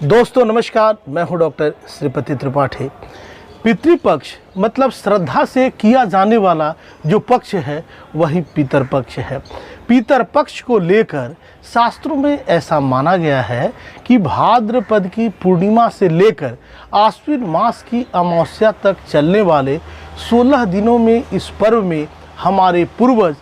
दोस्तों नमस्कार, मैं हूं डॉक्टर श्रीपति त्रिपाठी। पितृपक्ष मतलब श्रद्धा से किया जाने वाला जो पक्ष है वही पितरपक्ष है। पितरपक्ष को लेकर शास्त्रों में ऐसा माना गया है कि भाद्रपद की पूर्णिमा से लेकर आश्विन मास की अमावस्या तक चलने वाले 16 दिनों में इस पर्व में हमारे पूर्वज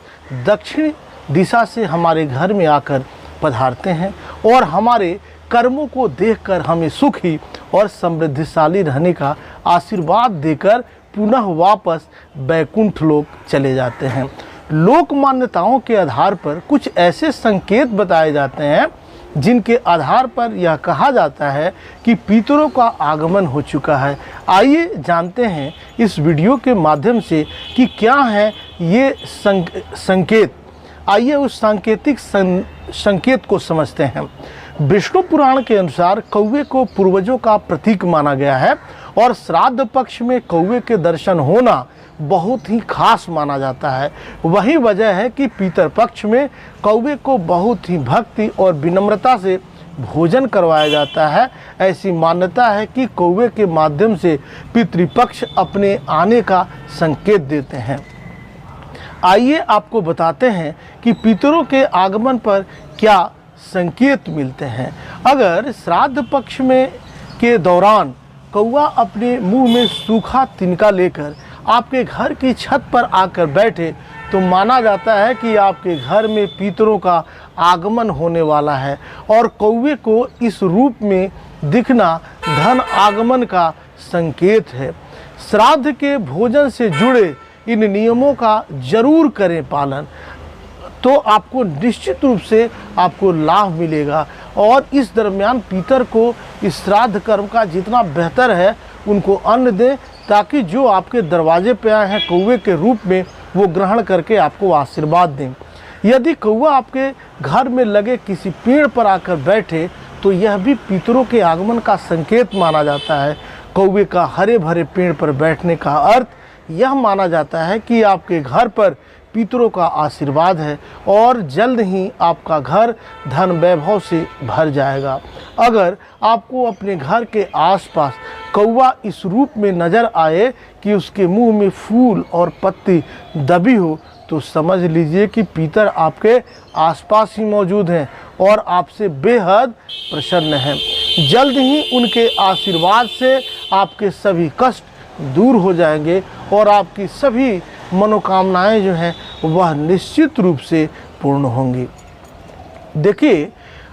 दक्षिण दिशा से हमारे घर में आकर पधारते हैं और हमारे कर्मों को देखकर हमें सुखी और समृद्धिशाली रहने का आशीर्वाद देकर पुनः वापस बैकुंठ लोक चले जाते हैं। लोक मान्यताओं के आधार पर कुछ ऐसे संकेत बताए जाते हैं जिनके आधार पर यह कहा जाता है कि पितरों का आगमन हो चुका है। आइए जानते हैं इस वीडियो के माध्यम से कि क्या है ये संकेत। आइए उस सांकेतिक संकेत को समझते हैं। विष्णु पुराण के अनुसार कौवे को पूर्वजों का प्रतीक माना गया है और श्राद्ध पक्ष में कौवे के दर्शन होना बहुत ही खास माना जाता है। वही वजह है कि पितर पक्ष में कौवे को बहुत ही भक्ति और विनम्रता से भोजन करवाया जाता है। ऐसी मान्यता है कि कौवे के माध्यम से पितृपक्ष अपने आने का संकेत देते हैं। आइए आपको बताते हैं कि पितरों के आगमन पर क्या संकेत मिलते हैं। अगर श्राद्ध पक्ष में के दौरान कौवा अपने मुंह में सूखा तिनका लेकर आपके घर की छत पर आकर बैठे तो माना जाता है कि आपके घर में पितरों का आगमन होने वाला है और कौवे को इस रूप में दिखना धन आगमन का संकेत है। श्राद्ध के भोजन से जुड़े इन नियमों का जरूर करें पालन, तो आपको निश्चित रूप से आपको लाभ मिलेगा। और इस दरमियान पितर को इस श्राद्ध कर्म का जितना बेहतर है उनको अन्न दें, ताकि जो आपके दरवाजे पे आए हैं कौवे के रूप में वो ग्रहण करके आपको आशीर्वाद दें। यदि कौवा आपके घर में लगे किसी पेड़ पर आकर बैठे तो यह भी पितरों के आगमन का संकेत माना जाता है। कौवे का हरे भरे पेड़ पर बैठने का अर्थ यह माना जाता है कि आपके घर पर पितरों का आशीर्वाद है और जल्द ही आपका घर धन वैभव से भर जाएगा। अगर आपको अपने घर के आसपास कौवा इस रूप में नज़र आए कि उसके मुंह में फूल और पत्ती दबी हो तो समझ लीजिए कि पितर आपके आसपास ही मौजूद हैं और आपसे बेहद प्रसन्न हैं। जल्द ही उनके आशीर्वाद से आपके सभी कष्ट दूर हो जाएंगे और आपकी सभी मनोकामनाएं जो हैं वह निश्चित रूप से पूर्ण होंगी। देखिए,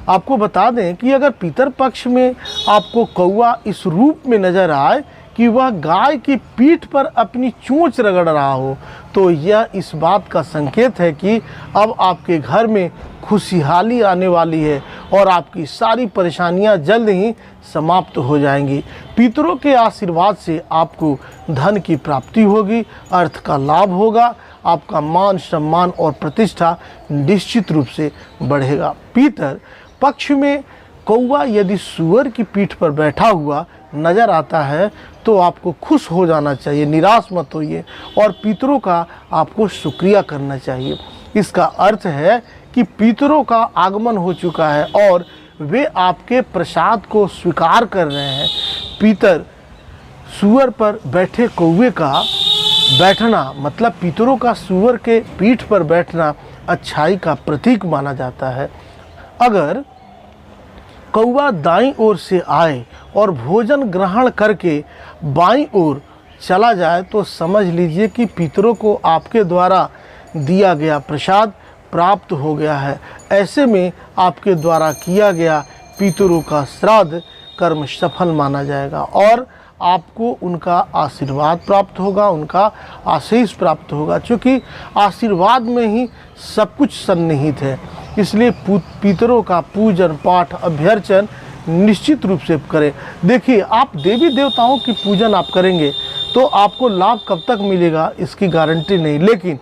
आपको बता दें कि अगर पितर पक्ष में आपको कौवा इस रूप में नज़र आए कि वह गाय की पीठ पर अपनी चोंच रगड़ रहा हो तो यह इस बात का संकेत है कि अब आपके घर में खुशहाली आने वाली है और आपकी सारी परेशानियां जल्द ही समाप्त हो जाएंगी। पितरों के आशीर्वाद से आपको धन की प्राप्ति होगी, अर्थ का लाभ होगा, आपका मान सम्मान और प्रतिष्ठा निश्चित रूप से बढ़ेगा। पितर पक्ष में कौवा यदि सूअर की पीठ पर बैठा हुआ नज़र आता है तो आपको खुश हो जाना चाहिए, निराश मत होइए और पितरों का आपको शुक्रिया करना चाहिए। इसका अर्थ है कि पितरों का आगमन हो चुका है और वे आपके प्रसाद को स्वीकार कर रहे हैं। पितर सूअर पर बैठे कौवे का बैठना मतलब पितरों का सूअर के पीठ पर बैठना अच्छाई का प्रतीक माना जाता है। अगर कौवा दाईं ओर से आए और भोजन ग्रहण करके बाईं ओर चला जाए तो समझ लीजिए कि पितरों को आपके द्वारा दिया गया प्रसाद प्राप्त हो गया है। ऐसे में आपके द्वारा किया गया पितरों का श्राद्ध कर्म सफल माना जाएगा और आपको उनका आशीर्वाद प्राप्त होगा, उनका आशीष प्राप्त होगा। क्योंकि आशीर्वाद में ही सब कुछ सन्निहित है, इसलिए पितरों का पूजन पाठ अभ्यर्चन निश्चित रूप से करें। देखिए, आप देवी देवताओं की पूजन आप करेंगे तो आपको लाभ कब तक मिलेगा इसकी गारंटी नहीं, लेकिन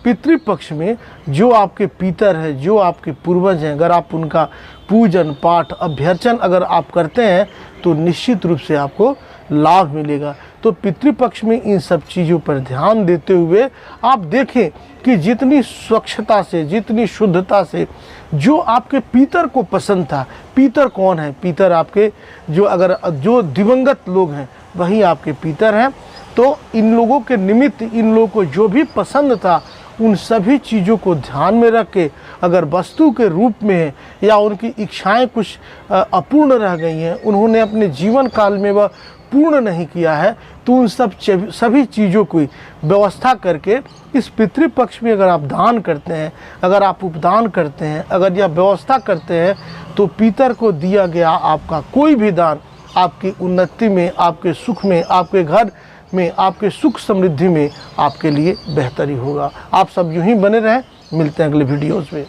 पितृपक्ष में जो आपके पितर हैं, जो आपके पूर्वज हैं, अगर आप उनका पूजन पाठ अभ्यर्चन अगर आप करते हैं तो निश्चित रूप से आपको लाभ मिलेगा। तो पितृपक्ष में इन सब चीज़ों पर ध्यान देते हुए आप देखें कि जितनी स्वच्छता से, जितनी शुद्धता से, जो आपके पितर को पसंद था। पितर कौन है? पितर आपके जो दिवंगत लोग हैं वही आपके पितर हैं। तो इन लोगों के निमित्त, इन लोगों को जो भी पसंद था, उन सभी चीज़ों को ध्यान में रख के, अगर वस्तु के रूप में है या उनकी इच्छाएं कुछ अपूर्ण रह गई हैं, उन्होंने अपने जीवन काल में वह पूर्ण नहीं किया है, तो उन सभी चीज़ों की व्यवस्था करके इस पितृपक्ष में अगर आप दान करते हैं, अगर आप उपदान करते हैं, अगर यह व्यवस्था करते हैं, तो पितर को दिया गया आपका कोई भी दान आपकी उन्नति में, आपके सुख में, आपके घर में, आपके सुख समृद्धि में आपके लिए बेहतरी होगा। आप सब यूं ही बने रहें। मिलते हैं अगले वीडियोज़ में।